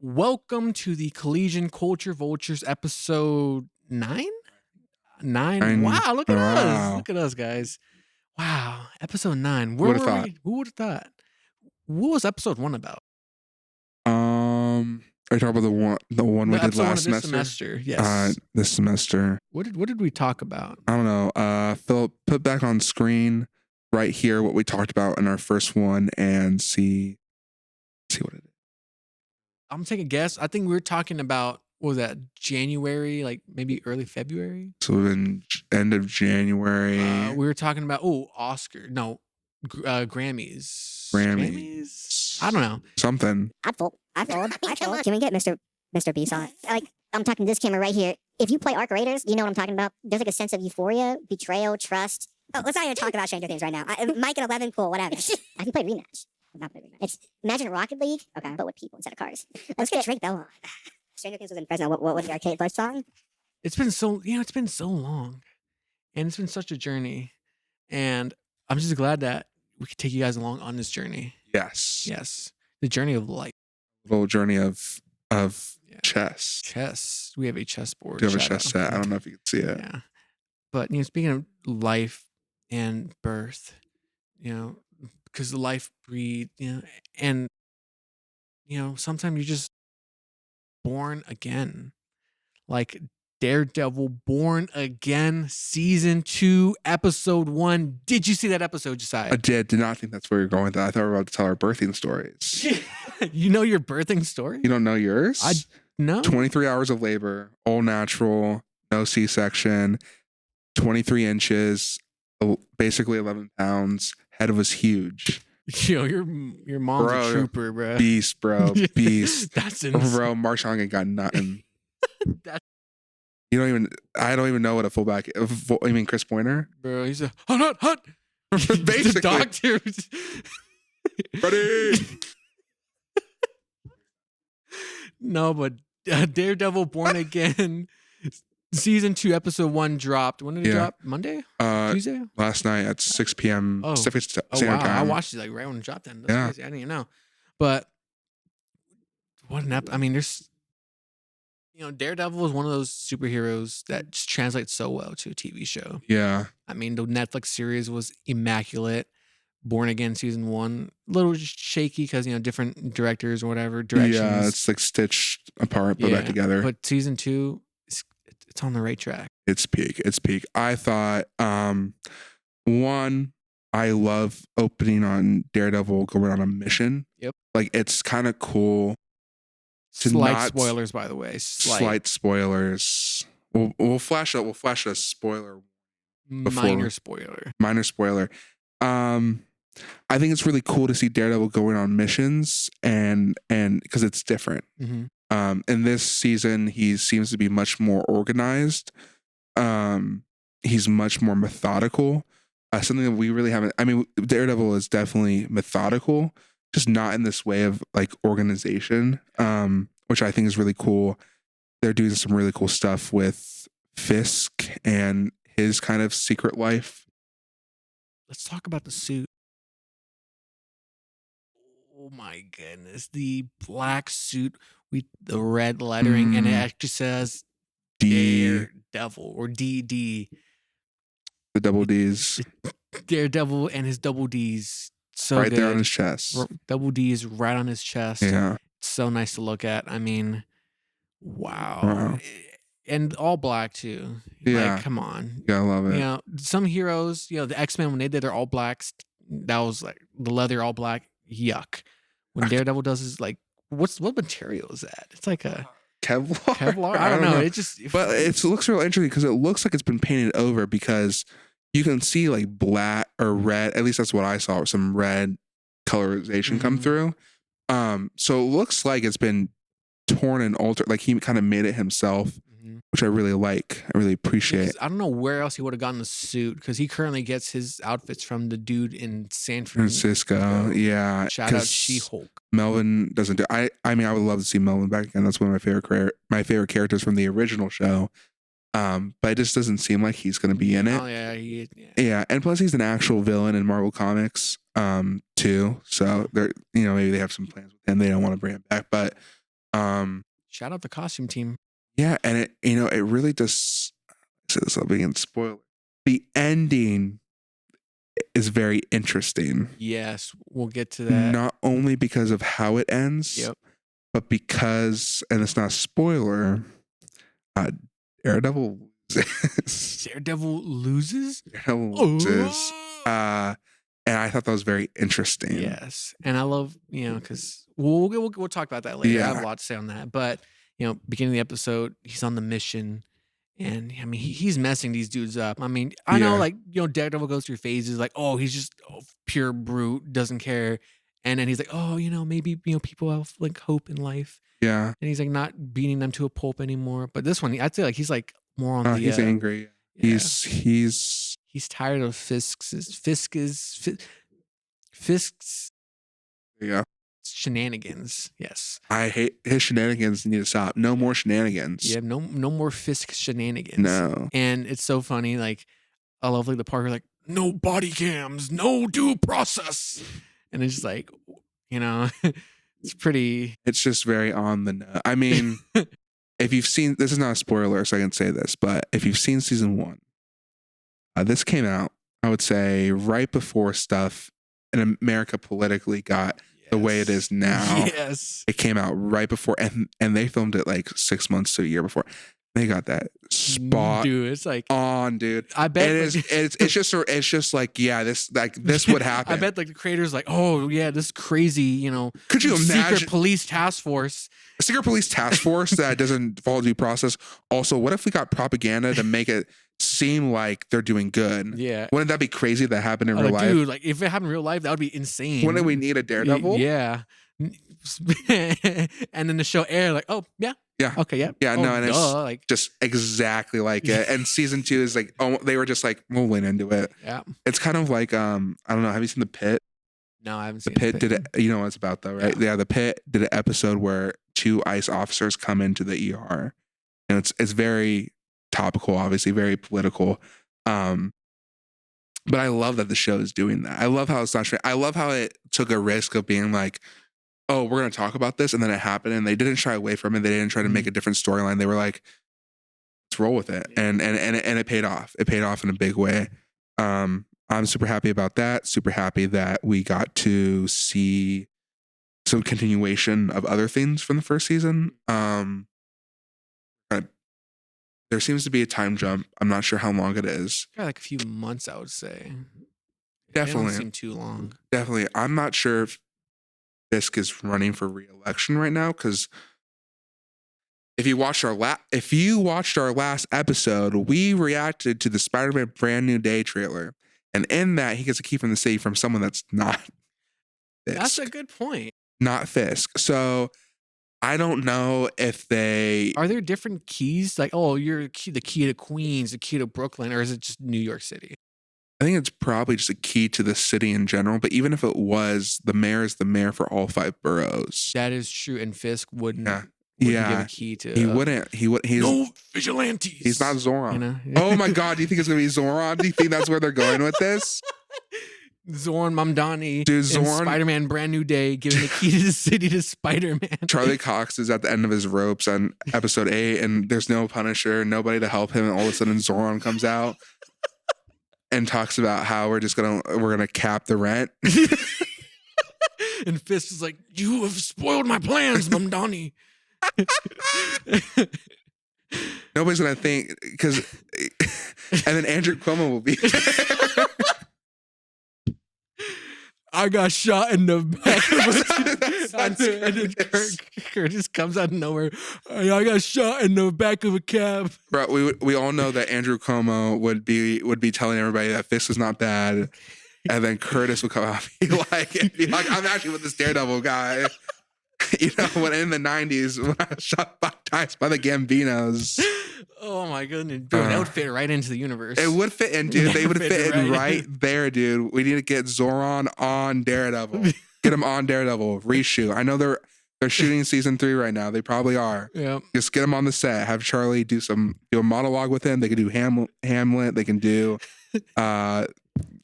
Welcome to the Collegian Culture Vultures episode 9? 9? I'm Wow, look at us. wow. Look at us, guys. Wow, episode 9. Who Where would've were thought? we? Who would have thought? What was episode 1 about? Are you talking about the one we did episode 1 last of this semester? Yes. This semester. What did we talk about? I don't know. Philip, put back on screen right here what we talked about in our first one and see what it is. I'm gonna take a guess. I think we were talking about, what was that, January, like maybe early February? So in end of January. We were talking about Oscar. No, Grammys. Grammys. I don't know. Something. I fold. Can we get Mr. Beast on it? Like, I'm talking to this camera right here. If you play Arc Raiders, you know what I'm talking about. There's like a sense of euphoria, betrayal, trust. Oh, let's not even talk about Stranger Things right now. Mike and 11, cool, whatever. Have you played Rematch? I've not played Rematch. It's imagine Rocket League, okay, but with people instead of cars. Let's get Drake Bell on. Stranger Things was in Fresno. What was the arcade first song? It's been so long, and it's been such a journey, and I'm just glad that we could take you guys along on this journey. Yes. The journey of life. Little journey of chess. Chess. We have a chessboard. Do you have a Shout chess out. set? I don't know if you can see it. Yeah, but speaking of life and birth, because life breeds, and sometimes you're just born again, like Daredevil Born Again season 2 episode 1. Did you see that episode, Josiah? I did not think that's where you're going with that. I thought we were about to tell our birthing stories. You know your birthing story? You don't know yours? No. 23 hours of labor, all natural, no C-section, 23 inches, basically 11 pounds. Head was huge. Yo, your mom's a trooper, bro. Beast, bro. Beast. That's insane. Bro, Marshawn ain't got nothing. I don't even know what a fullback. I mean, Chris Poynter? Bro, he's a hut. Basically. The doctor. Ready? No, but Daredevil Born Again season 2 episode 1 dropped. When did it drop? Monday? Tuesday? Last night at 6 p.m. Pacific Standard Time. I watched it like right when it dropped. Then that's crazy. I didn't even know. But what an I mean, there's Daredevil is one of those superheroes that just translates so well to a TV show. Yeah. I mean, the Netflix series was immaculate. Born Again season 1, a little shaky because different directors or whatever directions. Yeah, it's like stitched apart, put back together. But season 2, it's on the right track. It's peak. I thought, one, I love opening on Daredevil going on a mission. Yep. Like, it's kind of cool. Slight spoilers, by the way. Slight spoilers. We'll flash a spoiler. Minor spoiler. I think it's really cool to see Daredevil going on missions and because it's different. Mm-hmm. In this season, he seems to be much more organized. He's much more methodical. Something that we really haven't. I mean, Daredevil is definitely methodical, just not in this way of like organization, which I think is really cool. They're doing some really cool stuff with Fisk and his kind of secret life. Let's talk about the suit. Oh my goodness. The black suit with the red lettering, and it actually says Daredevil or DD. The double D's. Daredevil and his double D's. So right good. there on his chest. Double D is right on his chest. Yeah. It's so nice to look at. I mean, wow. And all black too. Yeah. Like, come on. Yeah, I love it. Some heroes, the X-Men, when they did their all blacks, that was like the leather all black. Yuck. When Daredevil does his like, what material is that? It's like a Kevlar. I don't know. But it looks real interesting because it looks like it's been painted over because you can see like black or red. At least that's what I saw. Some red colorization come through. So it looks like it's been torn and altered. Like he kind of made it himself, which I really like. I really appreciate. I don't know where else he would have gotten the suit because he currently gets his outfits from the dude in San Francisco. Yeah. Shout out She-Hulk. Melvin doesn't do. I mean, I would love to see Melvin back again. That's one of my favorite characters from the original show. But it just doesn't seem like he's going to be in it. Oh yeah, yeah. And plus, he's an actual villain in Marvel Comics, too. So they're, maybe they have some plans with him. They don't want to bring him back, but Shout out the costume team. Yeah, and it it really does. So this will be in spoiler. The ending is very interesting. Yes, we'll get to that. Not only because of how it ends, Yep. but because, and it's not a spoiler, Daredevil loses. Daredevil loses? Daredevil loses. And I thought that was very interesting. Yes. And I love, because we'll talk about that later. I have a lot to say on that. But, beginning of the episode, he's on the mission. And I mean, he's messing these dudes up. I mean, I know, like, Daredevil goes through phases like, oh, he's just pure brute, doesn't care. And then he's like, oh, maybe, people have like hope in life. Yeah. And he's like not beating them to a pulp anymore. But this one, I'd say like he's like more on the. He's angry. Yeah. He's tired of Fisk's yeah. shenanigans. Yes. I hate his shenanigans. Need to stop. No more shenanigans. Yeah, no more Fisk shenanigans. No. And it's so funny. Like, I love like the part where like, no body cams, no due process. And it's just like, it's pretty. It's just very on the nose. I mean, if you've seen, this is not a spoiler, so I can say this, but if you've seen season 1, this came out, I would say, right before stuff in America politically got the way it is now. Yes. It came out right before, and they filmed it like 6 months to a year before. They got that spot, dude. It's like on, dude. I bet it's just like, yeah, this would happen. I bet like the creators like, oh yeah, this crazy, could you imagine secret police task force that doesn't follow due process? Also, what if we got propaganda to make it seem like they're doing good? Yeah, wouldn't that be crazy if that happened in real life? Dude, like if it happened in real life, that would be insane. Wouldn't we need a Daredevil? Yeah. And then the show air like, oh yeah. Yeah. Okay. Yeah. Yeah. Oh, no, and it's like just exactly like it. And season 2 is like, oh, they were just like, we'll win into it. Yeah. It's kind of like, I don't know. Have you seen The Pit? No, I haven't seen The Pit. Did it? You know what it's about though, right? Yeah. The Pit did an episode where 2 ICE officers come into the ER, and it's very topical, obviously very political. But I love that the show is doing that. I love how it's not. I love how it took a risk of being like, oh, we're going to talk about this. And then it happened, and they didn't shy away from it. They didn't try to make a different storyline. They were like, let's roll with it. And it paid off. It paid off in a big way. I'm super happy about that. Super happy that we got to see some continuation of other things from the first season. There seems to be a time jump. I'm not sure how long it is. Yeah, like a few months, I would say. Definitely. It doesn't seem too long. Definitely. I'm not sure if Fisk is running for re-election right now, because if you watched our last episode, we reacted to the Spider-Man Brand New Day trailer, and in that he gets a key from the city from someone that's not Fisk. That's a good point. Not Fisk. So I don't know if they are there different keys, like, oh, you're the key to Queens, the key to Brooklyn, or is it just New York City? I think it's probably just a key to the city in general. But even if it was, the mayor is the mayor for all 5 boroughs. That is true. And Fisk wouldn't give a key to. He wouldn't. He's no vigilantes. He's not Zoran. Oh my God. Do you think it's going to be Zoran? Do you think that's where they're going with this? Zoran Mamdani, dude, Zoran, Spider-Man Brand New Day, giving the key to the city to Spider-Man. Charlie Cox is at the end of his ropes on episode 8, and there's no Punisher, nobody to help him, and all of a sudden Zoran comes out and talks about how we're gonna cap the rent. And Fisk is like, "You have spoiled my plans, Mamdani." Nobody's gonna think, because, and then Andrew Cuomo will be. I got shot in the back of a and then Curtis comes out of nowhere. I got shot in the back of a cab. Bro, we all know that Andrew Cuomo would be telling everybody that Fisk is not bad, and then Curtis would come out and be like, I'm actually with this Daredevil guy. When in the 90s, when I was shot 5 times by the Gambinos. Oh my goodness, dude, that would fit right into the universe. It would fit in, dude. They would fit in right there, dude. We need to get Zoran on Daredevil. Get him on Daredevil. Reshoot. I know they're shooting season 3 right now. They probably are. Yeah. Just get him on the set. Have Charlie do a monologue with him. They can do Hamlet. They can do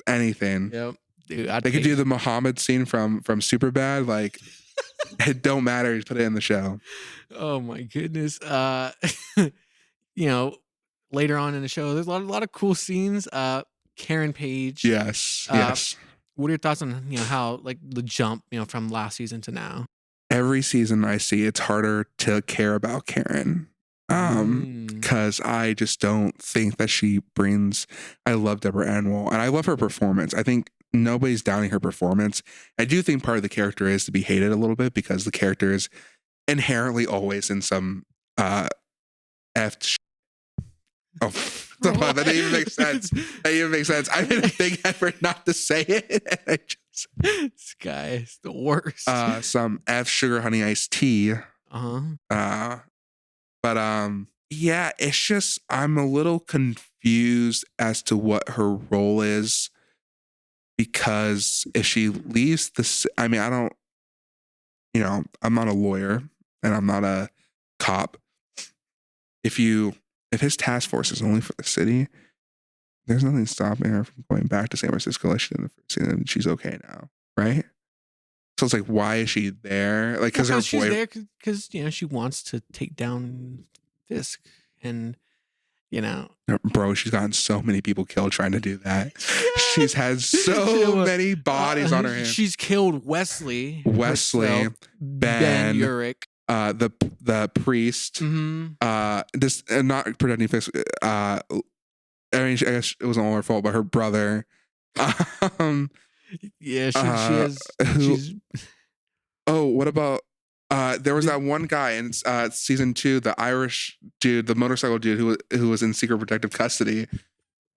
anything. Yep. Dude, they could do the Muhammad scene from Superbad, like. It don't matter. Just put it in the show. Oh my goodness. You know, later on in the show, there's a lot of cool scenes. Karen Page. Yes. Uh, Yes. What are your thoughts on how like the jump, from last season to now? Every season I see, it's harder to care about Karen. Because I just don't think that she brings. I love Deborah Anwell and I love her performance. I think nobody's downing her performance. I do think part of the character is to be hated a little bit because the character is inherently always in some F. Oh, that didn't even make sense. That didn't even make sense. I made a big effort not to say it. And I just, this guy is the worst. Some F sugar honey iced tea. But yeah, it's just I'm a little confused as to what her role is because if she leaves I mean, I don't, I'm not a lawyer and I'm not a cop. If his task force is only for the city, there's nothing stopping her from going back to San Francisco like she did in the first season. She's okay now, right? So it's like, why is she there? Like, because she's there because she wants to take down Fisk, and bro, she's gotten so many people killed trying to do that. Yeah. She's had so many bodies on her hands. She's killed Wesley, herself, Ben Urich, the priest. This not protecting Fisk. I mean, I guess it wasn't all her fault, but her brother. Yeah, she has. Oh, what about? There was that one guy in season 2, the Irish dude, the motorcycle dude who was in secret protective custody.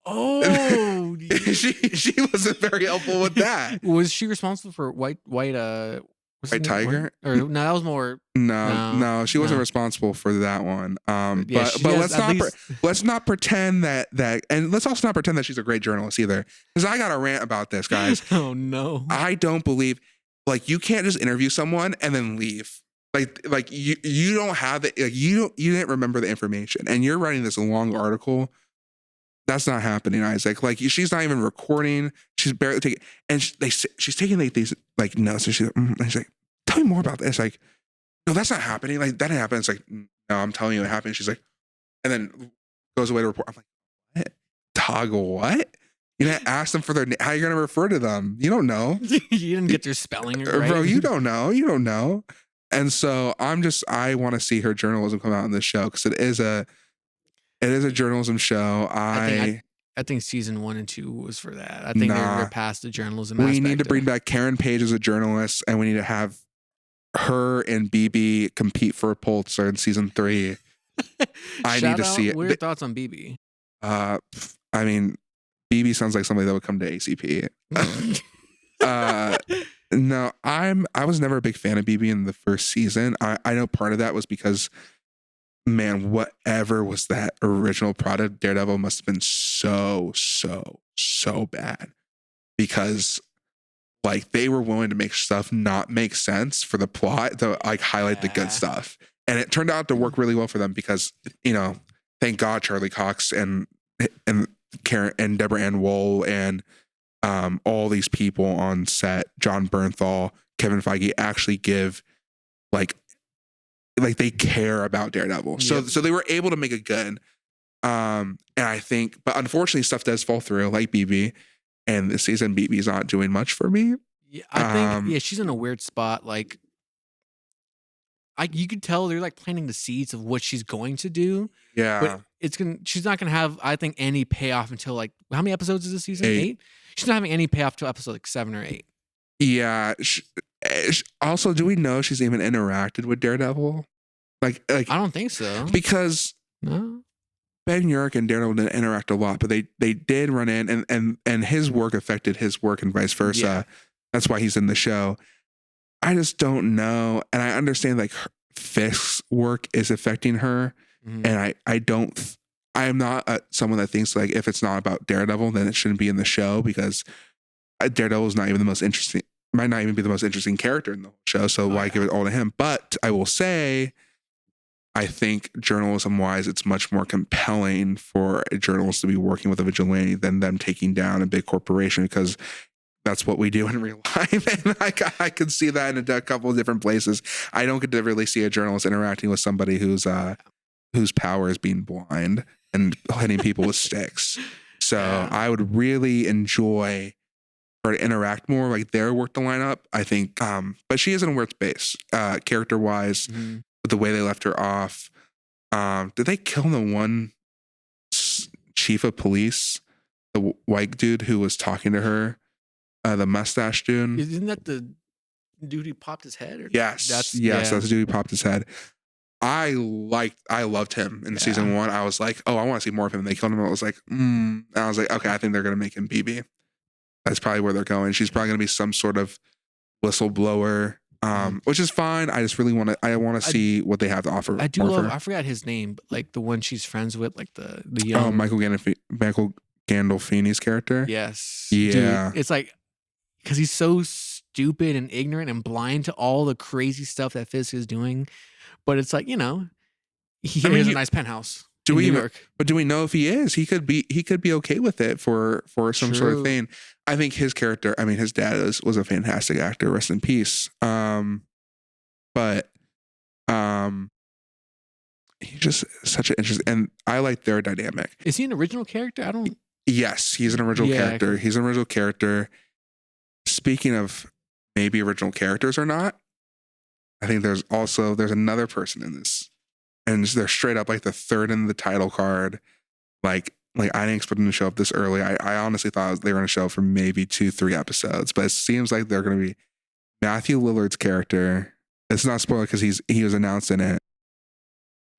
Oh, she wasn't very helpful with that. Was she responsible for White Tiger? Or no, that was more. No, she wasn't responsible for that one. But let's not pretend that, and let's also not pretend that she's a great journalist either. Because I got a rant about this, guys. Oh no, I don't believe you can't just interview someone and then leave. Like you don't have it. Like you didn't remember the information, and you're writing this long article. That's not happening, Isaac. Like she's not even recording. She's barely taking, and she's taking these notes, and she's like, "Tell me more about this." Like, no, that's not happening. Like that didn't happen. It's like, no, I'm telling you, it happened. She's like, and then goes away to report. I'm like, what? Toggle what? You didn't ask them for their name. How are you going to refer to them? You don't know. You didn't get their spelling right. Bro, you don't know. You don't know. And so I want to see her journalism come out in this show because it is a journalism show. I think season 1 and 2 was for that. I think they're past the journalism. We need to bring back Karen Page as a journalist, and we need to have her and BB compete for a Pulitzer in season 3. I need to see it. What are your thoughts on BB? I mean, BB sounds like somebody that would come to ACP. No, I was never a big fan of BB in the first season. I know part of that was because, man, whatever was that original product, Daredevil must have been so bad because they were willing to make stuff not make sense for the plot to highlight the good stuff. And it turned out to work really well for them because, thank God Charlie Cox and Karen and Deborah Ann Woll and all these people on set, John Bernthal, Kevin Feige, actually give they care about Daredevil. So they were able to make it good. And I think, but unfortunately stuff does fall through like BB, and this season BB's not doing much for me. Yeah, I think she's in a weird spot. You could tell they're planting the seeds of what she's going to do. Yeah. But she's not gonna have, I think, any payoff until how many episodes is this season? 8? She's not having any payoff till episode 7 or 8. Yeah. Also, do we know she's even interacted with Daredevil? I don't think so. Because no, Ben Urich and Daredevil didn't interact a lot, but they did run in, and his work affected his work and vice versa. Yeah. That's why he's in the show. I just don't know, and I understand Fisk's work is affecting her, and I am not someone that thinks if it's not about Daredevil, then it shouldn't be in the show because Daredevil is not even the most interesting. Might not even be the most interesting character in the whole show, so why give it all to him? But I will say, I think journalism-wise, it's much more compelling for a journalist to be working with a vigilante than them taking down a big corporation because that's what we do in real life. And I can see that in a couple of different places. I don't get to really see a journalist interacting with somebody whose power is being blind and hitting people with sticks. So I would really enjoy her to interact more, like their work to line up. I think, but she is in a weird space, character wise, with the way they left her off. Did they kill the one chief of police, the white dude who was talking to her? The mustache dude. Isn't that the dude who popped his head? Or yes, that's the dude who popped his head. I loved him in season 1. I was like, oh, I want to see more of him. And they killed him. I was like, And I was like, okay, I think they're gonna make him BB. That's probably where they're going. She's probably gonna be some sort of whistleblower, which is fine. I just really want to see what they have to offer. I do love. I forgot his name, but like the one she's friends with, like the young Michael Gandolfini's character. Yes. Yeah. Dude, it's like, because he's so stupid and ignorant and blind to all the crazy stuff that Fisk is doing. But it's like, he has a nice penthouse in New York. But do we know if he is? He could be okay with it for some sort of thing. I think his character, his dad was a fantastic actor. Rest in peace. But he's just such an interesting, and I like their dynamic. Is he an original character? Yes, he's an original character. He's an original character. Speaking of maybe original characters or not, I think there's another person in this, and they're straight up like the third in the title card. Like I didn't expect them to show up this early. I honestly thought they were going to show up for maybe 2-3 episodes, but it seems like they're going to be Matthew Lillard's character. It's not spoiled because he was announced in it.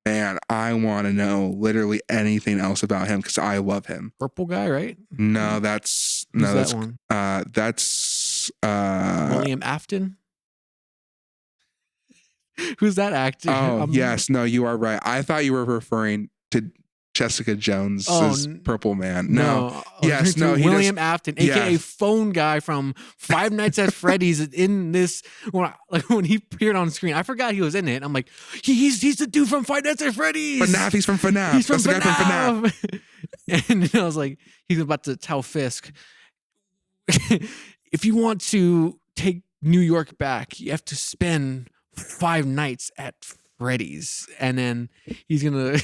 Man, I want to know literally anything else about him because I love him. Purple guy, right? No, that's that one? That's William Afton. Who's that actor? Oh, yes. No, you are right. I thought you were referring to Jessica Jones' Purple Man. No. Yes, no. William Afton, aka Phone Guy from Five Nights at Freddy's, in this. When he appeared on screen, I forgot he was in it. I'm like, he's the dude from Five Nights at Freddy's. FNAF. He's from FNAF. He's from FNAF. And I was like, he's about to tell Fisk, if you want to take New York back, you have to spend 5 nights at Freddy's, and then he's gonna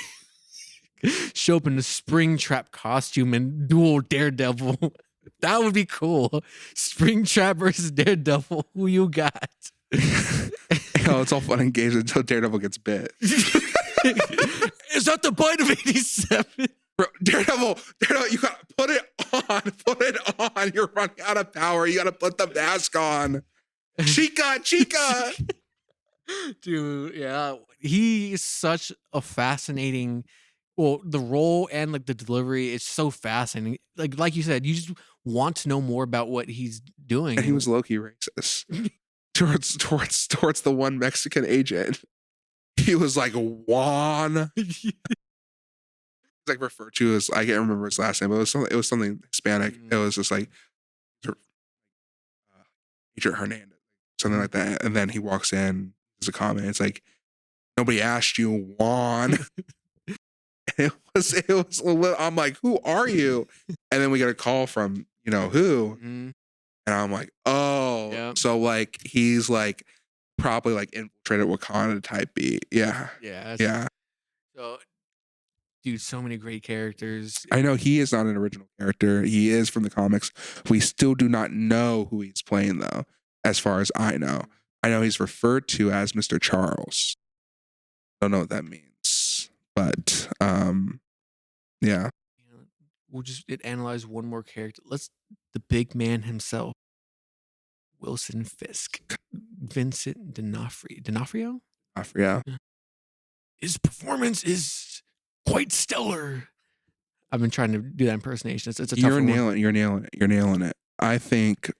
show up in the Springtrap costume and duel Daredevil. That would be cool. Springtrap versus Daredevil. Who you got? It's all fun and games until Daredevil gets bit. Is that the bite of 87? Bro, Daredevil, you gotta put it on. You're running out of power. You gotta put the mask on. Chica. Dude, yeah. He is such a fascinating, the role and like the delivery is so fascinating. Like you said, you just want to know more about what he's doing. And he was low-key racist towards the one Mexican agent. He was like Juan. He's like referred to as, I can't remember his last name, but it was something Hispanic. It was just like Agent Hernandez, something like that. And then he walks in. There's a comment. It's like, nobody asked you, Juan. It was a little, I'm like, who are you? And then we get a call from who, and I'm like, oh, so like he's like probably like infiltrated Wakanda type beat. Yeah. So, dude, so many great characters. I know he is not an original character. He is from the comics. We still do not know who he's playing though, as far as I know. I know he's referred to as Mr. Charles. Don't know what that means, but yeah. We'll just analyze one more character. The big man himself, Wilson Fisk, Vincent D'Onofrio. Yeah. His performance is quite stellar. I've been trying to do that impersonation. It's a tough one. You're nailing it. I think.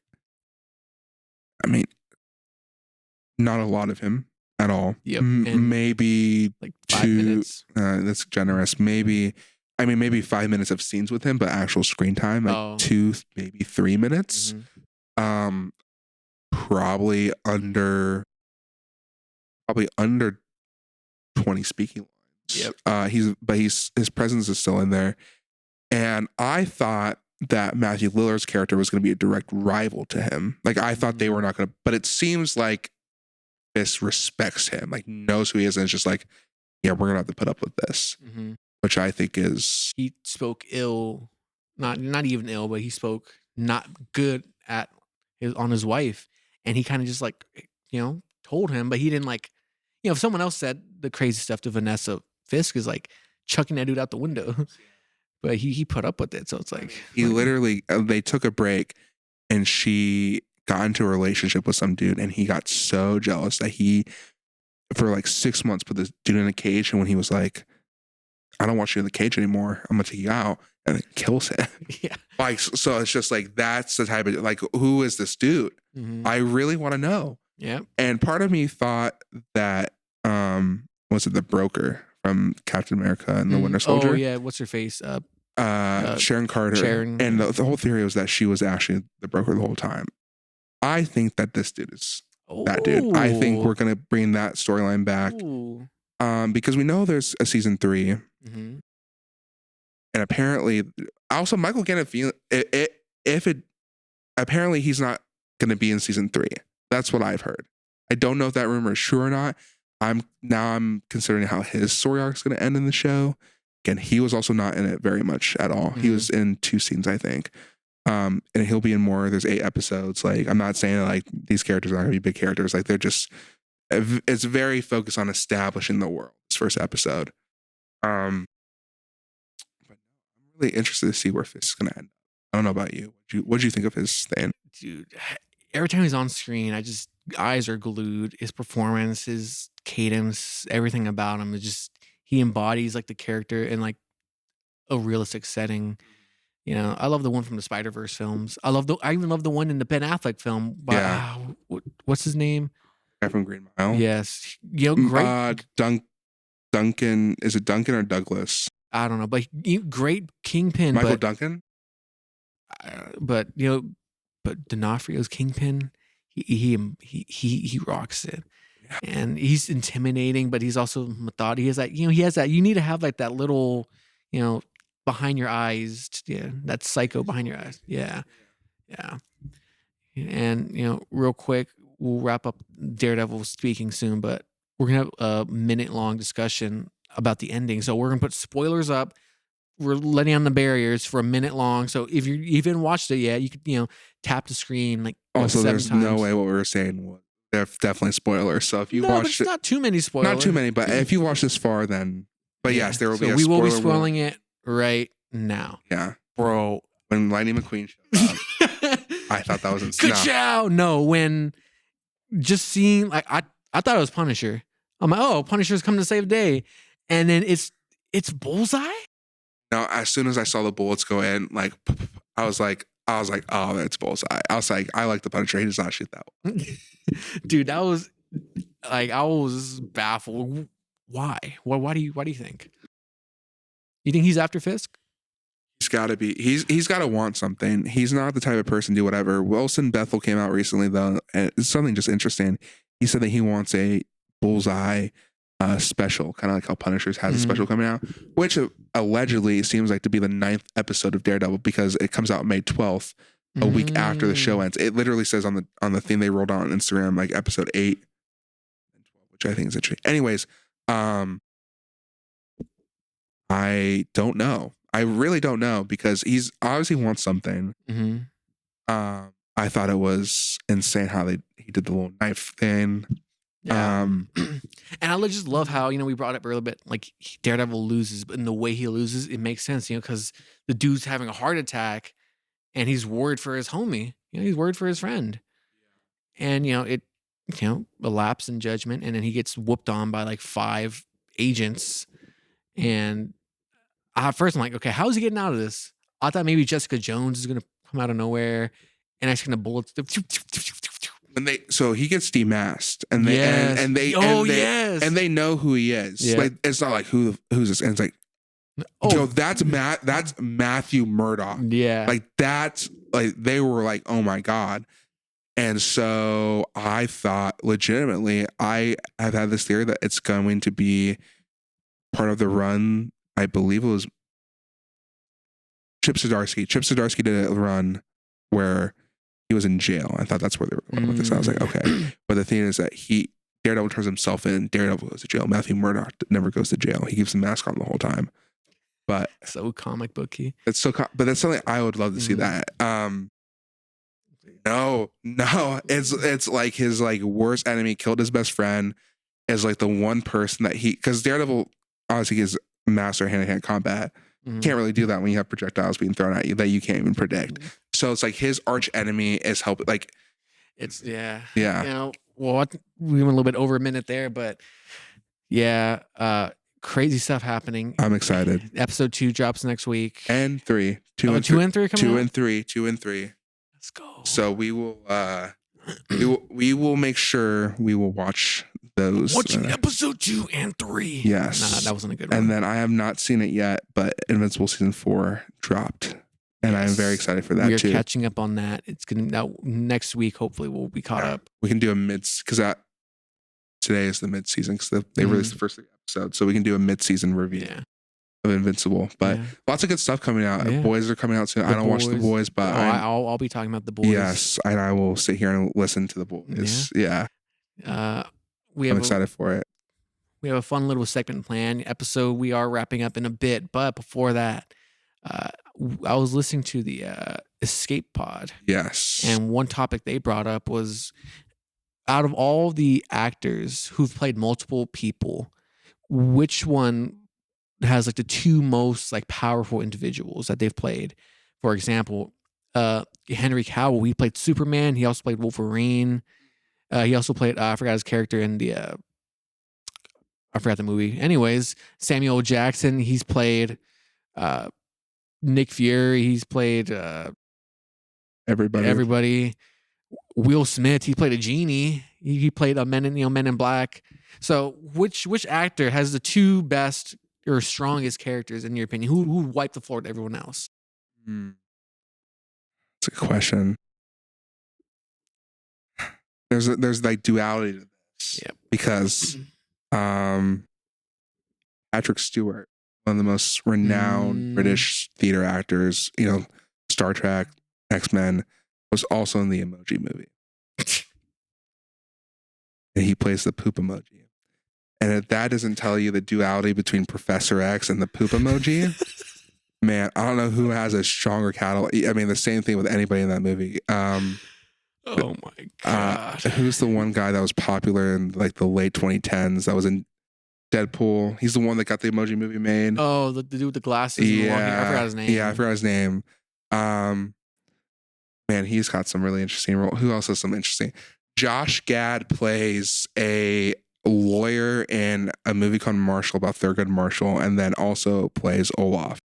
Not a lot of him at all. Yep. Maybe like 5 minutes. That's generous. Maybe 5 minutes of scenes with him, but actual screen time, like 2, maybe 3 minutes. Mm-hmm. Probably under 20 speaking lines. Yep. His presence is still in there. And I thought that Matthew Lillard's character was going to be a direct rival to him. Like, I thought they were not going to, but it seems like Fisk respects him, like knows who he is, and it's just like, yeah, we're gonna have to put up with this, which I think is he spoke ill, not even ill, but he spoke not good on his wife, and he kind of just like told him, but he didn't like if someone else said the crazy stuff to Vanessa, Fisk is like chucking that dude out the window, but he put up with it, so it's like he literally they took a break, and she got into a relationship with some dude, and he got so jealous that he, for like 6 months, put this dude in a cage, and when he was like, I don't want you in the cage anymore, I'm gonna take you out, and it kills him. Yeah. Like, so it's just like, that's the type of, like, who is this dude? I really want to know. Yeah. And part of me thought that was it the broker from Captain America and the Winter Soldier? Oh yeah, what's her face? Sharon Carter. And the whole theory was that she was actually the broker the whole time. I think that this dude is that dude. I think we're gonna bring that storyline back. Because we know there's a season 3. And apparently also Michael Gannett apparently he's not gonna be in season 3. That's what I've heard. I don't know if that rumor is true or not. I'm considering how his story arc is gonna end in the show. Again, he was also not in it very much at all. He was in 2 scenes, I think. And he'll be in more. There's 8 episodes. Like, I'm not saying like these characters are not gonna be big characters. Like, they're just, it's very focused on establishing the world. This first episode. But I'm really interested to see where Fisk is gonna end up. I don't know about you. What'd you think of his thing? Dude, every time he's on screen, eyes are glued. His performance, his cadence, everything about him is just, he embodies like the character in like a realistic setting. I love the one from the Spider-Verse films. I even love the one in the Ben Affleck film. But, what's his name? Guy from Green Mile. Yes. Great. Duncan. Is it Duncan or Douglas? I don't know, but great Kingpin. Michael Duncan. But D'Onofrio's Kingpin, he rocks it. Yeah. And he's intimidating, but he's also methodical. He has that, he has that. You need to have like that little, behind your eyes, that psycho behind your eyes. Yeah. And real quick, we'll wrap up Daredevil speaking soon, but we're gonna have a minute-long discussion about the ending. So we're gonna put spoilers up. We're letting down the barriers for a minute long. So if you even watched it yet, you could tap the screen like. Also, there's no way what we were saying was definitely spoilers. So if you watched it, not too many spoilers. Not too many, but if you watch this far, then. But yes, there will be. We will be spoiling it right now. Yeah, bro. When Lightning McQueen showed up, I thought that was insane. No, when just seeing like I thought it was Punisher. I'm like, oh, Punisher's coming to save the day, and then it's Bullseye. No, as soon as I saw the bullets go in, like I was like, oh, that's Bullseye. I was like, I like the Punisher. He does not shoot that one. Dude, that was like, I was baffled. Why? Why do you think? You think he's after Fisk? He's got to be. He's got to want something. He's not the type of person to do whatever. Wilson Bethel came out recently though, and it's something just interesting. He said that he wants a Bullseye special, kind of like how Punishers has a special coming out, which allegedly seems like to be the 9th episode of Daredevil because it comes out May 12th, a week after the show ends. It literally says on the thing they rolled on Instagram, like episode 8 and 12, which I think is interesting. Anyways, I don't know. I really don't know because he's obviously wants something. I thought it was insane how he did the little knife thing. Yeah. And I just love how, we brought up earlier, but like Daredevil loses, but in the way he loses, it makes sense, because the dude's having a heart attack and he's worried for his homie. He's worried for his friend. And, it, elapsed in judgment, and then he gets whooped on by like 5 agents. And at first I'm like, okay, how is he getting out of this? I thought maybe Jessica Jones is going to come out of nowhere and actually going to bullets. So he gets demasked, and they and they know who he is. Yeah. Like, it's not like who's this, and it's like, that's Matthew Murdock. Yeah, like that's like they were like, oh my god. And so I thought, legitimately, I have had this theory that it's going to be part of the run. I believe it was Chip Zdarsky. Chip Zdarsky did a run where he was in jail. I thought that's where they were going with this. I was like, okay. But the thing is that Daredevil turns himself in. Daredevil goes to jail. Matthew Murdock never goes to jail. He keeps the mask on the whole time. But so comic booky. It's so, but that's something I would love to see. That. No, it's like his like worst enemy killed his best friend. Is like the one person that because Daredevil obviously is master hand-to-hand combat. Can't really do that when you have projectiles being thrown at you that you can't even predict. So it's like his arch enemy is helping. Like it's yeah. You know, well, we went a little bit over a minute there, but yeah, crazy stuff happening. I'm excited. Episode 2 drops next week. And 3, 2 and 3 2 and 3. Let's go. So we will we will make sure we will watch those. Watching episode 2 and 3. Yes. Nah, that wasn't a good one. And then I have not seen it yet, but Invincible season 4 dropped. And I'm very excited for that too. We're catching up on that. It's gonna next week. Hopefully, we'll be caught up. We can do a because today is the mid season because they released the first 3 episodes, so we can do a mid season review of Invincible. But lots of good stuff coming out. Boys are coming out soon. I don't watch The Boys, but I'll be talking about The Boys. Yes, and I will sit here and listen to The Boys. Yeah. I'm excited for it. We have a fun little segment plan. Episode we are wrapping up in a bit, but before that, I was listening to the Escape Pod. Yes. And one topic they brought up was, out of all the actors who've played multiple people, which one has like the 2 most like powerful individuals that they've played? For example, Henry Cavill, he played Superman. He also played Wolverine. He also played I forgot his character in the I forgot the movie. Anyways, Samuel Jackson, he's played Nick Fury, he's played everybody. Will Smith, he played a genie. He played a Men in Black. So which actor has the 2 best or strongest characters in your opinion? Who wiped the floor to everyone else? That's a good question. There's like duality to this. Yep. Because Patrick Stewart, one of the most renowned British theater actors, Star Trek, X-Men, was also in the Emoji Movie. And he plays the poop emoji. And if that doesn't tell you the duality between Professor X and the poop emoji, man, I don't know who has a stronger catalog. I mean, the same thing with anybody in that movie. Oh my God. Who's the one guy that was popular in like the late 2010s that was in Deadpool? He's the one that got the Emoji Movie made. Oh, the dude with the glasses. And the long hair. I forgot his name. Yeah, I forgot his name. Man, he's got some really interesting role. Who else has some interesting? Josh Gad plays a lawyer in a movie called Marshall about Thurgood Marshall, and then also plays Olaf.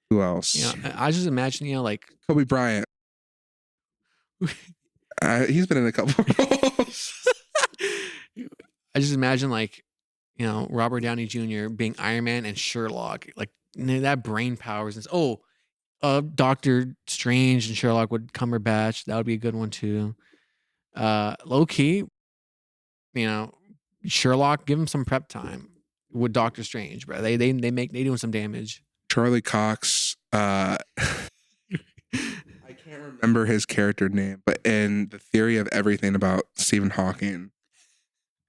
Who else? I just imagine, like Kobe Bryant. He's been in a couple roles. I just imagine Robert Downey Jr. being Iron Man and Sherlock, like that brain powers. Doctor Strange and Sherlock would Cumberbatch. That would be a good one too. Low key, Sherlock, give him some prep time with Doctor Strange, bro. They doing some damage. Charlie Cox. I can't remember his character name, but in The Theory of Everything about Stephen Hawking,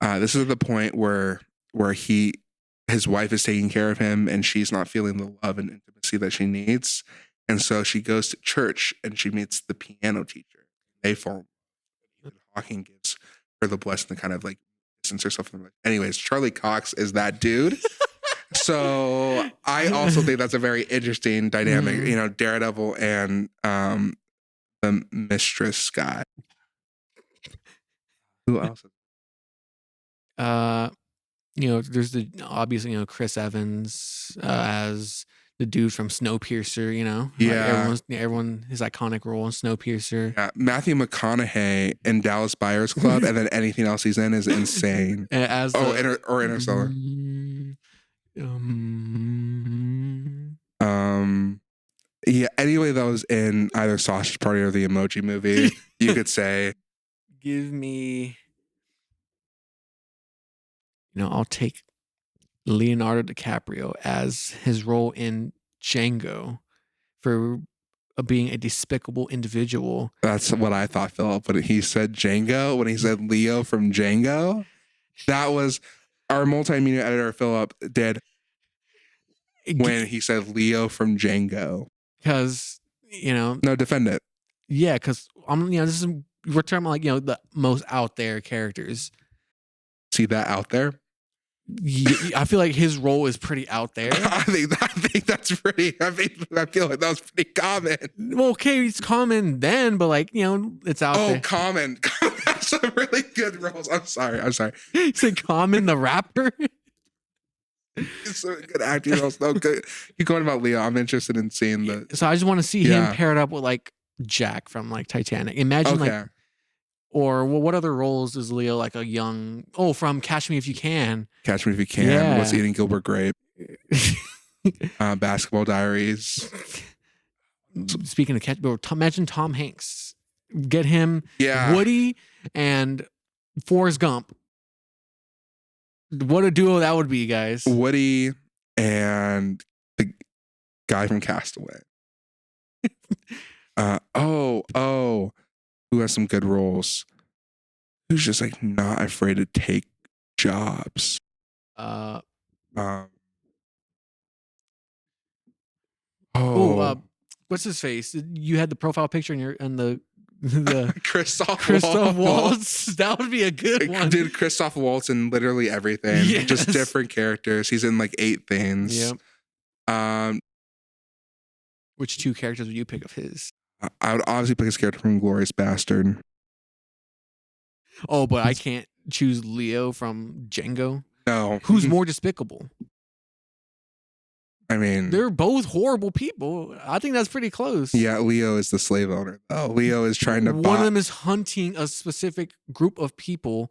this is the point where his wife is taking care of him and she's not feeling the love and intimacy that she needs. And so she goes to church and she meets the piano teacher. They fall in love. Hawking gives her the blessing to kind of like distance herself from. Anyways, Charlie Cox is that dude. So I also think that's a very interesting dynamic, Daredevil and the Mistress guy. Who else? There's obviously Chris Evans as the dude from Snowpiercer, Yeah. Like everyone his iconic role in Snowpiercer. Yeah. Matthew McConaughey in Dallas Buyers Club, and then anything else he's in is insane. As Interstellar. Yeah. Anyway, that was in either Sausage Party or the Emoji Movie. You could say. Give me. I'll take Leonardo DiCaprio as his role in Django for being a despicable individual. That's what I thought, Philip. But he said Django when he said Leo from Django. That was our multimedia editor, Philip, did when he said Leo from Django. Because, No, defend it. yeah, because this is we're talking about the most out there characters. See that out there? I feel like his role is pretty out there. I think that's pretty. I feel like that was pretty common. Well, okay, it's common then, but it's out there. Oh, common. That's some really good roles. I'm sorry. You said Common the rapper? It's so good acting roles. No, good. Keep going about Leo. I'm interested in seeing the. So I just want to see him paired up with Jack from Titanic. Imagine or what other roles is Leo a young? Oh, from Catch Me If You Can. Catch Me If You Can. Yeah. What's Eating Gilbert Grape? Basketball Diaries. Speaking of catch, imagine Tom Hanks. Get him Woody and Forrest Gump. What a duo that would be, guys. Woody and the guy from Castaway. Who has some good roles? Who's just not afraid to take jobs? What's his face? You had the profile picture in the Christoph Waltz. That would be a good one. Dude, Christoph Waltz in literally everything. Yes. Just different characters. He's in 8 things. Yep. Which 2 characters would you pick of his? I would obviously pick his character from Glorious Bastard. Oh, but I can't choose Leo from Django. No. Who's more despicable? I mean, they're both horrible people. I think that's pretty close. Yeah, Leo is the slave owner. Oh, Leo is trying to. One of them is hunting a specific group of people.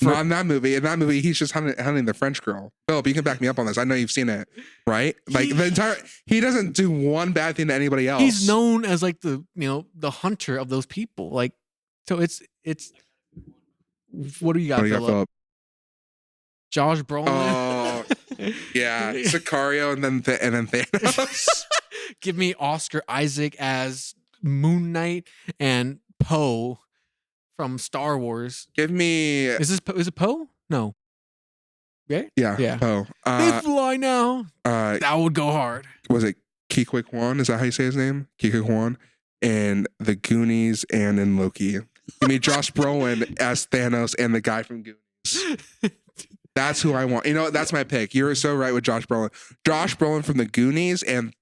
Not in that movie. In that movie, he's just hunting the French girl. Philip, you can back me up on this. I know you've seen it, right? He doesn't do one bad thing to anybody else. He's known as the hunter of those people. So it's. What do you got, Philip? Josh Brolin. Oh, yeah, Sicario and then Thanos. Give me Oscar Isaac as Moon Knight and Poe from Star Wars. Give me. Is it Poe? No. Right? Yeah. Poe. They fly now. That would go hard. Was it Ke Kwan? Is that how you say his name? Ke Kwan. And the Goonies and in Loki. Give me Josh Brolin as Thanos and the guy from Goonies. That's who I want. That's my pick. You're so right with Josh Brolin. Josh Brolin from the Goonies and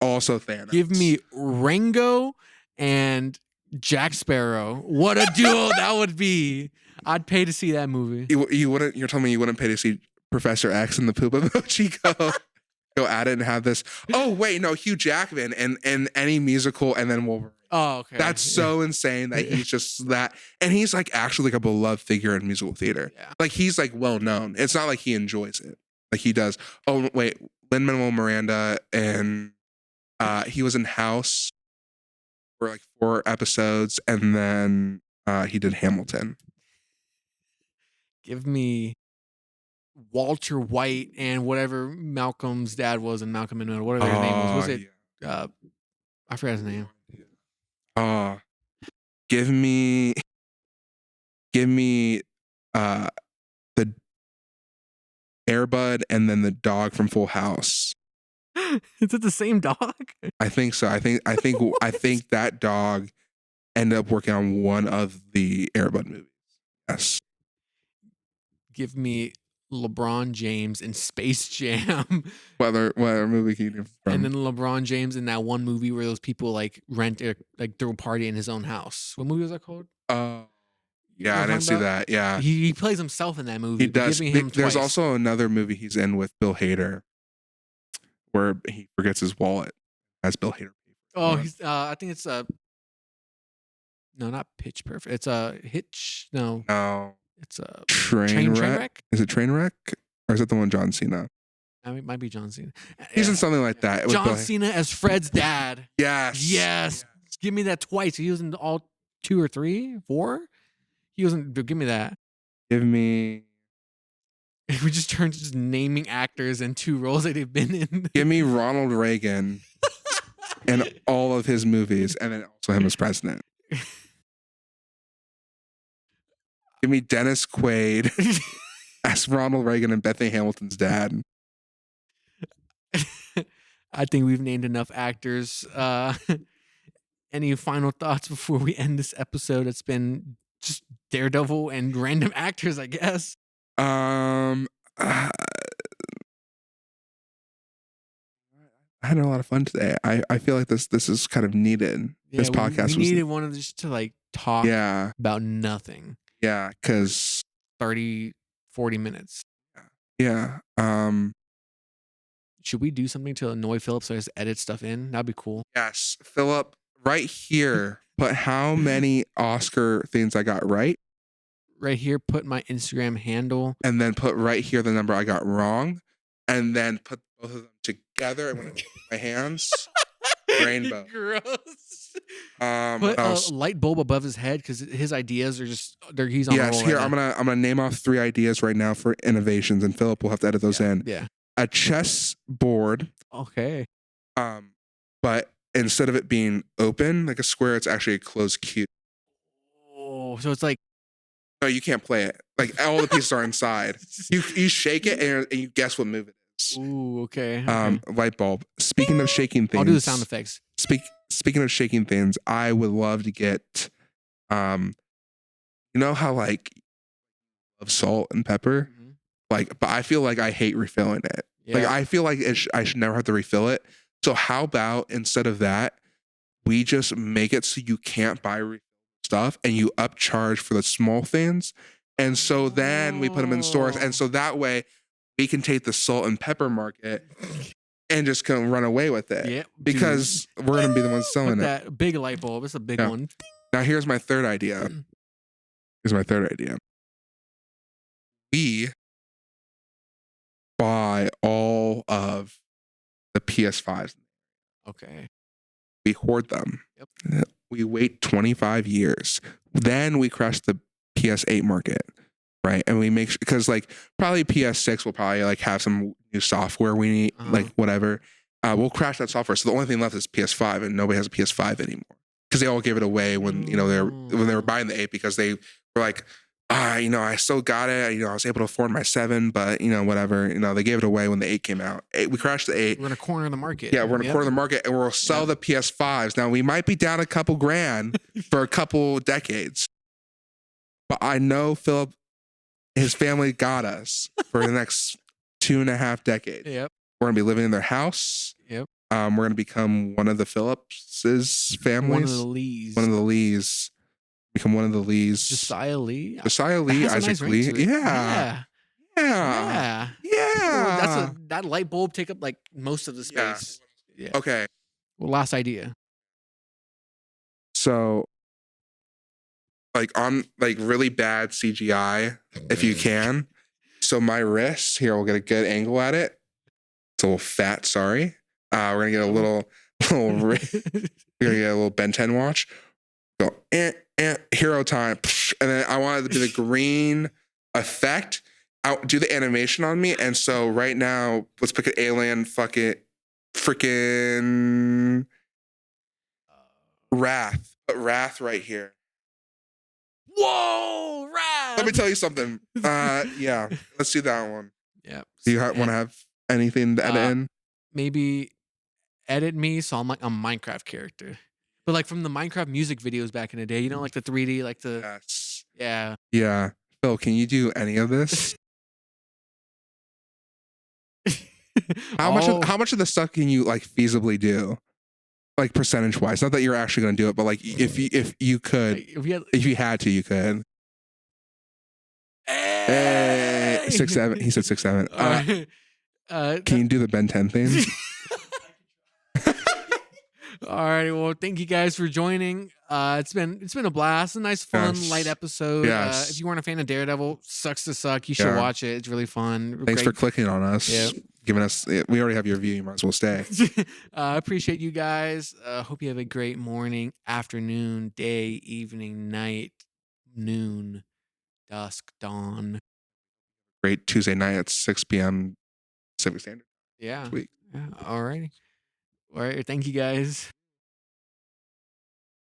also Thanos. Give me Rango and Jack Sparrow. What a duo that would be. I'd pay to see that movie. You wouldn't. You're telling me you wouldn't pay to see Professor X and the Poop Emoji go at it and have this. Oh wait, no, Hugh Jackman and any musical and then Wolverine. Oh, okay. That's so insane that he's just that. And he's actually a beloved figure in musical theater. Yeah. He's well known. It's not like he enjoys it. He does. Oh, wait. Lin-Manuel Miranda and he was in House for 4 episodes and then he did Hamilton. Give me Walter White and whatever Malcolm's dad was in Malcolm and Middle, whatever his name was. Was it? Yeah. I forgot his name. Give me the Airbud and then the dog from Full House. Is it the same dog? I think so. I think that dog ended up working on one of the Airbud movies. Yes. Give me LeBron James in Space Jam. What movie can you do from? And then LeBron James in that one movie where those people rent throw a party in his own house. What movie was that called? Yeah, I didn't see that. Yeah, he plays himself in that movie. He does. There's also another movie he's in with Bill Hader, where he forgets his wallet as Bill Hader. Oh, he's. I think it's no, not Pitch Perfect. It's a Hitch. No, it's a Train Wreck. Is it Train Wreck or is it the one John Cena? It might be John Cena. He's in something like that. John Cena as Fred's dad. Yes. Give me that twice. He was in all 2 or 3, 4. He wasn't. Give me that. Give me We just turned to just naming actors and 2 roles that they've been in. Give me Ronald Reagan in all of his movies, and then also him as president. Give me Dennis Quaid as Ronald Reagan and Bethany Hamilton's dad. I think we've named enough actors. Any final thoughts before we end this episode? It's been just Daredevil and random actors, I guess. I had a lot of fun today. I feel like this is kind of needed. This podcast we needed one of just to like talk about nothing. Yeah, because 30, 40 minutes. Yeah. Should we do something to annoy Philip so he has to edit stuff in? That'd be cool. Yes. Philip, right here, put how many Oscar things I got right. Right here, put my Instagram handle. And then put right here the number I got wrong. And then put both of them together. I'm going to my hands. Rainbow. Gross. Put a light bulb above his head because his ideas are just he's on. Yes, here I'm gonna name off 3 ideas right now for innovations, and Philip will have to edit those in. Yeah. A chess board. Okay. But instead of it being open like a square, it's actually a closed cube. Oh, so it's like no, you can't play it. Like all the pieces are inside. You shake it and you guess what move it is. Ooh, okay. Light bulb. Speaking of shaking things, I'll do the sound effects. Speaking of shaking things, I would love to get, you know how like love salt and pepper, like, but I feel like I hate refilling it. Yeah. Like I feel like I should never have to refill it. So how about instead of that, we just make it so you can't buy stuff and you upcharge for the small things, and so then we put them in stores, and so that way we can take the salt and pepper market and just kind of run away with it. Yeah, because we're gonna be the ones selling that it. Big light bulb. It's a big one. Now here's my third idea. We buy all of the PS5s. Okay. We hoard them. Yep. We wait 25 years. Then we crash the PS8 market. Right. And we make sure, because like probably PS6 will probably like have some new software we need, like whatever. We'll crash that software. So the only thing left is PS5, and nobody has a PS5 anymore because they all gave it away when, you know, when they were buying the 8 because they were like, you know, I still got it. You know, I was able to afford my 7, but you know, whatever, you know, they gave it away when the 8 came out. We crashed the 8. We're in a corner of the market. Yeah. We're in a corner of the market, and we'll sell the PS5s. Now we might be down a couple grand for a couple decades, but I know Philip, his family got us for the next 2.5 decades. Yep. We're gonna be living in their house. Yep. We're gonna become one of the Phillips's families. One of the Lees. Become one of the Lees. Josiah Lee. Isaac Lee. Yeah. Well, that light bulb take up like most of the space. Yeah. Okay. Well, last idea. So, like on like really bad CGI, if you can. So my wrist here, we'll get a good angle at it. It's a little fat. Sorry. We're gonna get a little. We're gonna get a little Ben 10 watch. Go hero time, and then I want it to be the green effect. I'll do the animation on me, and so right now, let's pick an alien. Fuck it, freaking Wrath. Put Wrath right here. Whoa, Wrath! Let me tell you something. Yeah, let's do that one. Yeah. Do you want to have anything to edit in? Maybe edit me so I'm like a Minecraft character. But like from the Minecraft music videos back in the day, you know, like the 3D, like the... Yes. Yeah. Yeah. Phil, can you do any of this? How much of the stuff can you like feasibly do? Like percentage wise? Not that you're actually going to do it, but like if you could, if you had to, you could. Hey, 6'7". He said 6'7". Can you do the Ben 10 thing? All right. Well, thank you guys for joining. It's been a blast. A nice, fun, light episode. Yes. If you weren't a fan of Daredevil, sucks to suck. You should watch it. It's really fun. Thanks for clicking on us. Yeah. Giving us. We already have your review. You might as well stay. I appreciate you guys. Hope you have a great morning, afternoon, day, evening, night, noon, dusk, dawn. great Tuesday night at 6 p.m. Pacific Standard Yeah. week. Yeah. All right. Thank you guys.